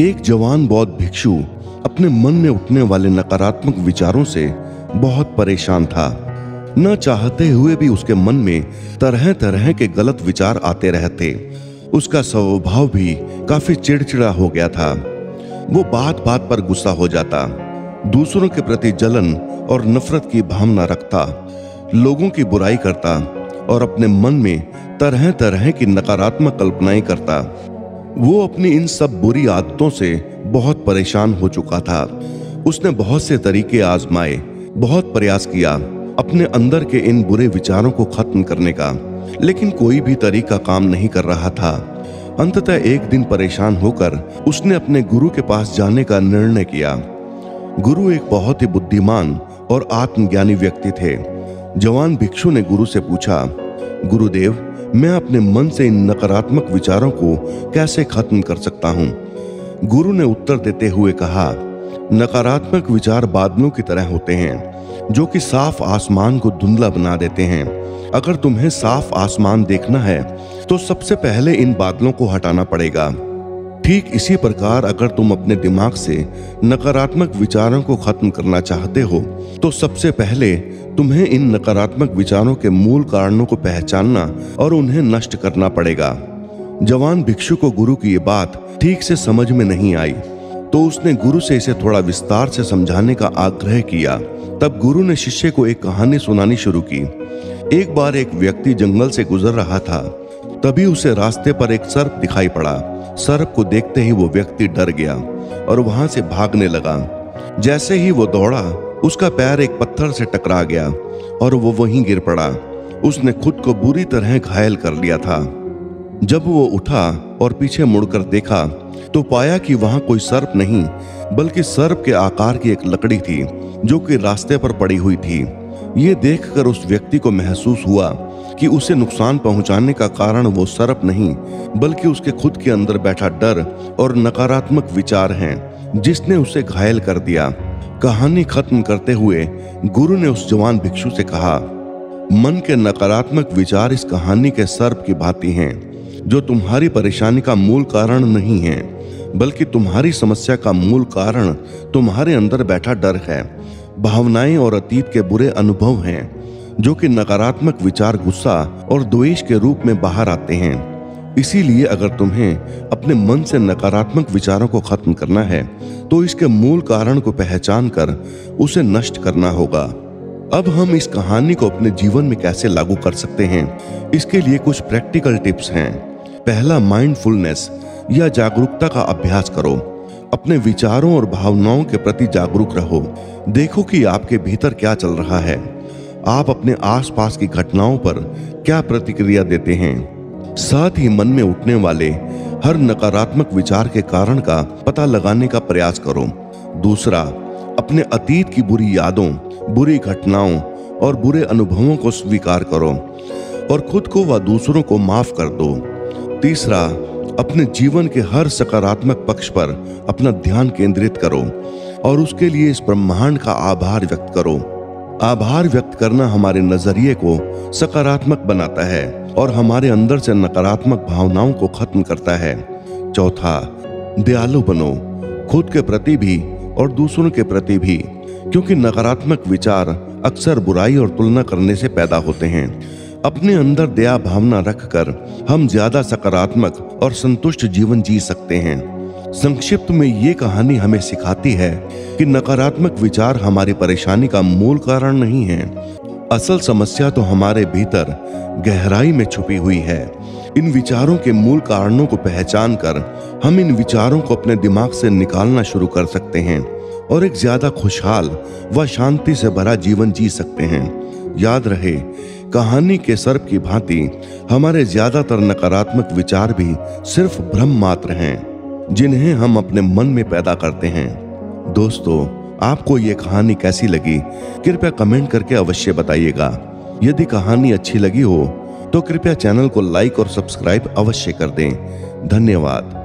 एक जवान बौद्ध भिक्षु अपने मन में उठने वाले नकारात्मक विचारों से बहुत परेशान था। न चाहते हुए भी उसके मन में तरह तरह के गलत विचार आते रहते। उसका स्वभाव भी काफी चिड़चिड़ा हो गया था। वो बात बात पर गुस्सा हो जाता, दूसरों के प्रति जलन और नफरत की भावना रखता, लोगों की बुराई करता और अपने मन में तरह तरह की नकारात्मक कल्पनाएं करता। वो अपनी इन सब बुरी आदतों से बहुत परेशान हो चुका था। उसने बहुत से तरीके आजमाए, बहुत प्रयास किया अपने अंदर के इन बुरे विचारों को खत्म करने का, लेकिन कोई भी तरीका काम नहीं कर रहा था। अंततः एक दिन परेशान होकर उसने अपने गुरु के पास जाने का निर्णय किया। गुरु एक बहुत ही बुद्धिमान और आत्मज्ञानी व्यक्ति थे। जवान भिक्षु ने गुरु से पूछा, गुरुदेव, मैं अपने मन से इन नकारात्मक विचारों को कैसे खत्म कर सकता हूँ? गुरु ने उत्तर देते हुए कहा, नकारात्मक विचार बादलों की तरह होते हैं जो कि साफ आसमान को धुंधला बना देते हैं। अगर तुम्हें साफ आसमान देखना है तो सबसे पहले इन बादलों को हटाना पड़ेगा। ठीक इसी प्रकार अगर तुम अपने दिमाग से नकारात्मक विचारों को खत्म करना चाहते हो तो सबसे पहले तुम्हें इन नकारात्मक विचारों के मूल कारणों को पहचानना और उन्हें नष्ट करना पड़ेगा। जवान भिक्षु को गुरु की ये बात ठीक से समझ में नहीं आई, तो उसने गुरु से इसे थोड़ा विस्तार से समझाने का आग्रह किया। तब गुरु ने शिष्य को एक कहानी सुनानी शुरू की। एक बार एक व्यक्ति जंगल से गुजर रहा था। तभी उसे रास्ते पर एक सर्प दिखाई पड़ा। सर्प को देखते ही वो व्यक्ति डर गया और वहां से भागने लगा। जैसे ही वो दौड़ा, उसका पैर एक पत्थर से टकरा गया और वो वहीं गिर पड़ा। उसने खुद को बुरी तरह घायल कर लिया था। जब वो उठा और पीछे मुड़कर देखा तो पाया कि वहां कोई सर्प नहीं, बल्कि सर्प के आकार की एक लकड़ी थी जो कि रास्ते पर पड़ी हुई थी। ये देखकर उस व्यक्ति को महसूस हुआ कि उसे नुकसान पहुंचाने का कारण वो सर्प नहीं, बल्कि उसके खुद के अंदर बैठा डर और नकारात्मक विचार हैं, जिसने उसे घायल कर दिया। कहानी खत्म करते हुए गुरु ने उस जवान भिक्षु से कहा, मन के नकारात्मक विचार इस कहानी के सर्प की भांति हैं, जो तुम्हारी परेशानी का मूल कारण नहीं है, बल्कि तुम्हारी समस्या का मूल कारण तुम्हारे अंदर बैठा डर है, भावनाएं और अतीत के बुरे अनुभव हैं, जो कि नकारात्मक विचार, गुस्सा और द्वेष के रूप में बाहर आते हैं। इसीलिए अगर तुम्हें अपने मन से नकारात्मक विचारों को खत्म करना है तो इसके मूल कारण को पहचान कर उसे नष्ट करना होगा। अब हम इस कहानी को अपने जीवन में कैसे लागू कर सकते हैं, इसके लिए कुछ प्रैक्टिकल टिप्स हैं। पहला, माइंडफुलनेस या जागरूकता का अभ्यास करो। अपने विचारों और भावनाओं के प्रति जागरूक रहो। देखो कि आपके भीतर क्या चल रहा है। आप अपने आसपास की घटनाओं पर क्या प्रतिक्रिया देते हैं। साथ ही मन में उठने वाले हर नकारात्मक विचार के कारण का पता लगाने का प्रयास करो। दूसरा, अपने अतीत की बुरी यादों, बुरी घटनाओं और बुरे अनुभवों को स्वीकार करो और खुद को व दूसरों को माफ कर दो। तीसरा, अपने जीवन के हर सकारात्मक पक्ष पर अपना ध्यान केंद्रित करो और उसके लिए इस ब्रह्मांड का आभार व्यक्त करो। आभार व्यक्त करना हमारे नजरिए को सकारात्मक बनाता है और हमारे अंदर से नकारात्मक भावनाओं को खत्म करता है। चौथा, दयालु बनो, खुद के प्रति भी और दूसरों के प्रति भी, क्योंकि नकारात्मक विचार अक्सर बुराई और तुलना करने से पैदा होते हैं। अपने अंदर दया भावना रखकर हम ज्यादा सकारात्मक और संतुष्ट जीवन जी सकते हैं। संक्षिप्त में ये कहानी हमें सिखाती है कि नकारात्मक विचार हमारी परेशानी का मूल कारण नहीं है। असल समस्या तो हमारे भीतर गहराई में छुपी हुई है। इन विचारों के मूल कारणों को पहचान कर हम इन विचारों को अपने दिमाग से निकालना शुरू कर सकते हैं और एक ज्यादा खुशहाल व शांति से भरा जीवन जी सकते हैं। याद रहे, कहानी के सर्प की भांति हमारे ज्यादातर नकारात्मक विचार भी सिर्फ भ्रम मात्र हैं, जिन्हें हम अपने मन में पैदा करते हैं। दोस्तों, आपको ये कहानी कैसी लगी, कृपया कमेंट करके अवश्य बताइएगा। यदि कहानी अच्छी लगी हो तो कृपया चैनल को लाइक और सब्सक्राइब अवश्य कर दें। धन्यवाद।